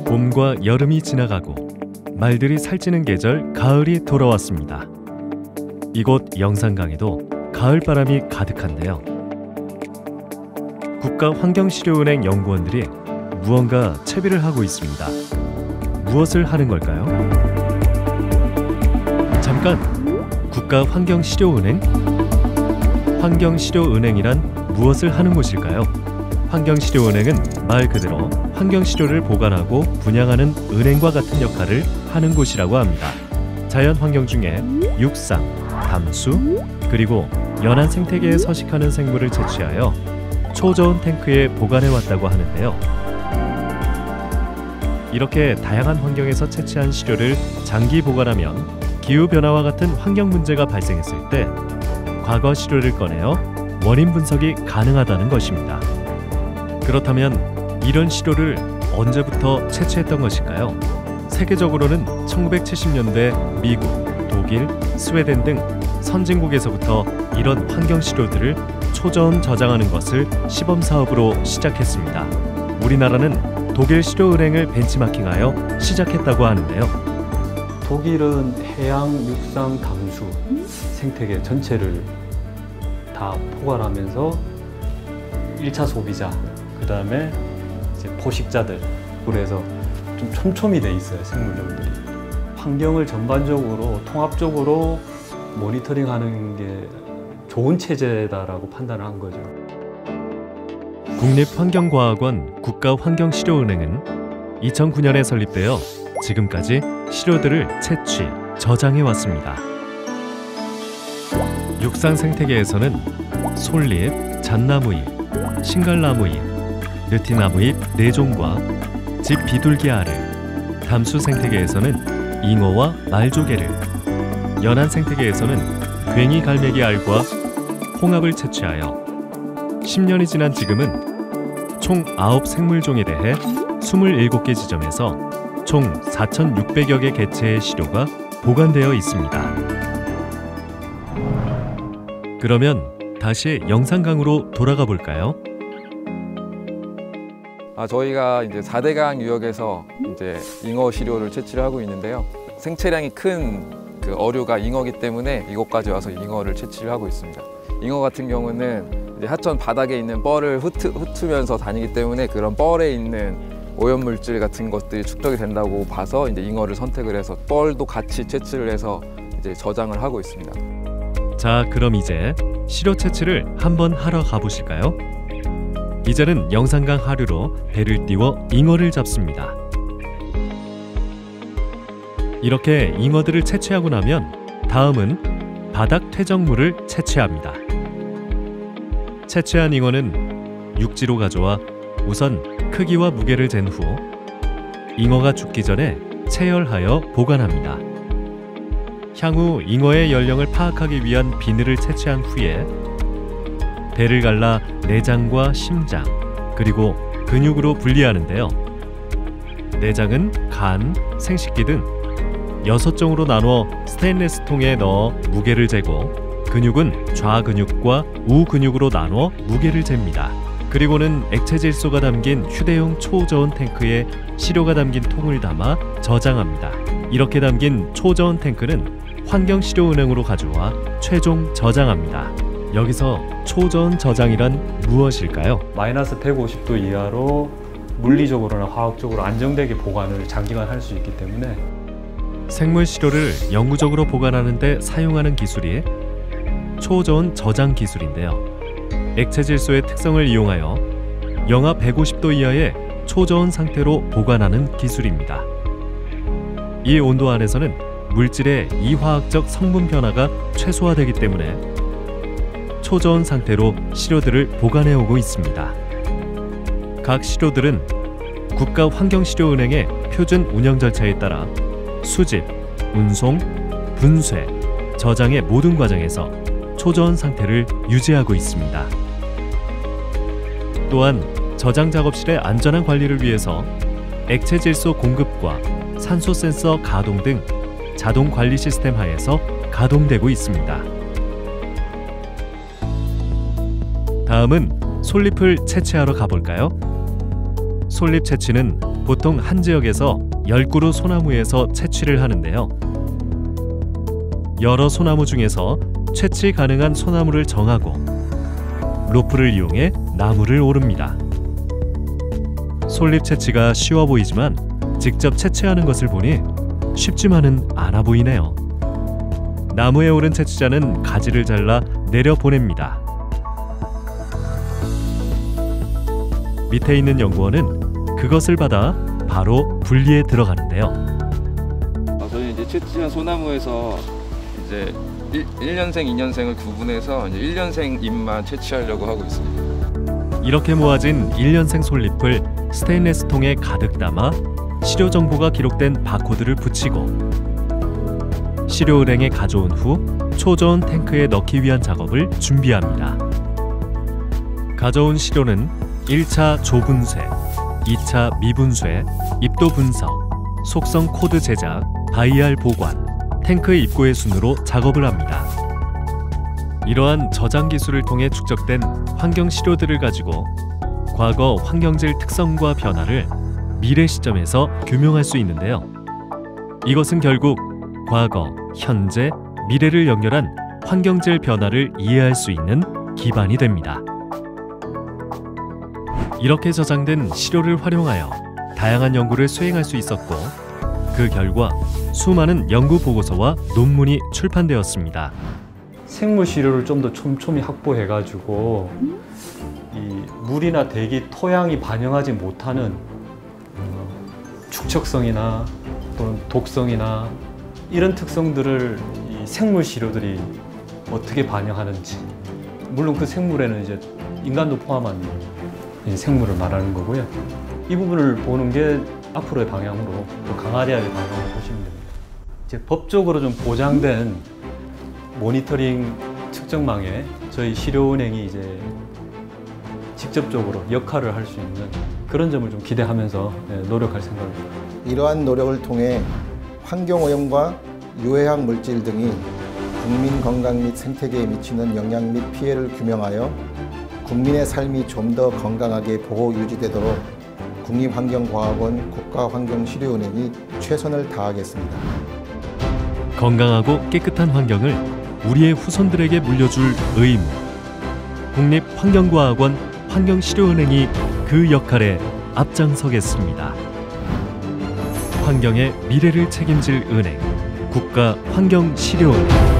봄과 여름이 지나가고 말들이 살찌는 계절 가을이 돌아왔습니다. 이곳 영산강에도 가을바람이 가득한데요. 국가환경시료은행 연구원들이 무언가 채비를 하고 있습니다. 무엇을 하는 걸까요? 잠깐! 국가환경시료은행? 환경시료은행이란 무엇을 하는 곳일까요? 환경시료은행은 말 그대로 환경시료를 보관하고 분양하는 은행과 같은 역할을 하는 곳이라고 합니다. 자연환경 중에 육상, 담수, 그리고 연안 생태계에 서식하는 생물을 채취하여 초저온 탱크에 보관해왔다고 하는데요. 이렇게 다양한 환경에서 채취한 시료를 장기 보관하면 기후변화와 같은 환경 문제가 발생했을 때 과거 시료를 꺼내어 원인 분석이 가능하다는 것입니다. 그렇다면 이런 시료를 언제부터 채취했던 것일까요? 세계적으로는 1970년대 미국, 독일, 스웨덴 등 선진국에서부터 이런 환경 시료들을 초저온 저장하는 것을 시범 사업으로 시작했습니다. 우리나라는 독일 시료은행을 벤치마킹하여 시작했다고 하는데요. 독일은 해양, 육상, 담수 생태계 전체를 다 포괄하면서 1차 소비자, 그 다음에 이제 포식자들, 그래서 좀 촘촘히 돼 있어요, 생물종들이. 환경을 전반적으로 통합적으로 모니터링하는 게 좋은 체제다라고 판단을 한 거죠. 국립환경과학원 국가환경시료은행은 2009년에 설립되어 지금까지 시료들을 채취, 저장해 왔습니다. 육상 생태계에서는 솔잎, 잣나무잎, 신갈나무잎, 느티나무잎 4종과 집 비둘기 알을, 담수 생태계에서는 잉어와 말조개를, 연안 생태계에서는 괭이 갈매기 알과 홍합을 채취하여 10년이 지난 지금은 총 9생물종에 대해 27개 지점에서 총 4,600여 개 개체의 시료가 보관되어 있습니다. 그러면 다시 영산강으로 돌아가 볼까요? 저희가 이제 4대강 유역에서 이제 잉어 시료를 채취를 하고 있는데요. 생체량이 큰 그 어류가 잉어기 때문에 이곳까지 와서 잉어를 채취를 하고 있습니다. 잉어 같은 경우는 이제 하천 바닥에 있는 뻘을 훑으면서 다니기 때문에 그런 뻘에 있는 오염물질 같은 것들이 축적이 된다고 봐서 이제 잉어를 선택을 해서 뻘도 같이 채취를 해서 이제 저장을 하고 있습니다. 자, 그럼 이제 시료 채취를 한번 하러 가보실까요? 이제는 영산강 하류로 배를 띄워 잉어를 잡습니다. 이렇게 잉어들을 채취하고 나면 다음은 바닥 퇴적물을 채취합니다. 채취한 잉어는 육지로 가져와 우선 크기와 무게를 잰 후 잉어가 죽기 전에 체열하여 보관합니다. 향후 잉어의 연령을 파악하기 위한 비늘을 채취한 후에 배를 갈라 내장과 심장, 그리고 근육으로 분리하는데요. 내장은 간, 생식기 등 6종으로 나누어 스테인리스 통에 넣어 무게를 재고 근육은 좌근육과 우근육으로 나누어 무게를 잽니다. 그리고는 액체 질소가 담긴 휴대용 초저온 탱크에 시료가 담긴 통을 담아 저장합니다. 이렇게 담긴 초저온 탱크는 환경시료은행으로 가져와 최종 저장합니다. 여기서 초저온 저장이란 무엇일까요? 마이너스 150도 이하로 물리적으로나 화학적으로 안정되게 보관을 장기간 할 수 있기 때문에 생물 시료를 영구적으로 보관하는 데 사용하는 기술이 초저온 저장 기술인데요. 액체 질소의 특성을 이용하여 영하 150도 이하의 초저온 상태로 보관하는 기술입니다. 이 온도 안에서는 물질의 이화학적 성분 변화가 최소화되기 때문에 초저온 상태로 시료들을 보관해 오고 있습니다. 각 시료들은 국가환경시료은행의 표준 운영 절차에 따라 수집, 운송, 분쇄, 저장의 모든 과정에서 초저온 상태를 유지하고 있습니다. 또한 저장 작업실의 안전한 관리를 위해서 액체 질소 공급과 산소 센서 가동 등 자동 관리 시스템 하에서 가동되고 있습니다. 다음은 솔잎을 채취하러 가볼까요? 솔잎 채취는 보통 한 지역에서 10그루 소나무에서 채취를 하는데요. 여러 소나무 중에서 채취 가능한 소나무를 정하고 로프를 이용해 나무를 오릅니다. 솔잎 채취가 쉬워 보이지만 직접 채취하는 것을 보니 쉽지만은 않아 보이네요. 나무에 오른 채취자는 가지를 잘라 내려 보냅니다. 밑에 있는 연구원은 그것을 받아 바로 분리에 들어가는데요. 저희 이제 채취한 소나무에서 이제 1년생, 2년생을 구분해서 이제 1년생 잎만 채취하려고 하고 있습니다. 이렇게 모아진 1년생 솔잎을 스테인레스 통에 가득 담아 시료 정보가 기록된 바코드를 붙이고 시료 은행에 가져온 후 초저온 탱크에 넣기 위한 작업을 준비합니다. 가져온 시료는 1차 조분쇄, 2차 미분쇄, 입도 분석, 속성 코드 제작, 바이알 보관, 탱크 입구의 순으로 작업을 합니다. 이러한 저장 기술을 통해 축적된 환경 시료들을 가지고 과거 환경질 특성과 변화를 미래 시점에서 규명할 수 있는데요. 이것은 결국 과거, 현재, 미래를 연결한 환경질 변화를 이해할 수 있는 기반이 됩니다. 이렇게 저장된 시료를 활용하여 다양한 연구를 수행할 수 있었고 그 결과 수많은 연구 보고서와 논문이 출판되었습니다. 생물 시료를 좀 더 촘촘히 확보해가지고 이 물이나 대기, 토양이 반영하지 못하는 축척성이나 또는 독성이나 이런 특성들을 이 생물 시료들이 어떻게 반영하는지, 물론 그 생물에는 이제 인간도 포함한 생물을 말하는 거고요. 이 부분을 보는 게 앞으로의 방향으로 또 강화돼야 될 방향으로 보시면 됩니다. 이제 법적으로 좀 보장된 모니터링 측정망에 저희 시료은행이 이제 직접적으로 역할을 할 수 있는 그런 점을 좀 기대하면서 노력할 생각입니다. 이러한 노력을 통해 환경오염과 유해학 물질 등이 국민 건강 및 생태계에 미치는 영향 및 피해를 규명하여 국민의 삶이 좀 더 건강하게 보호 유지되도록 국립환경과학원 국가환경시료은행이 최선을 다하겠습니다. 건강하고 깨끗한 환경을 우리의 후손들에게 물려줄 의무. 국립환경과학원 환경시료은행이 그 역할에 앞장서겠습니다. 환경의 미래를 책임질 은행, 국가환경시료은행.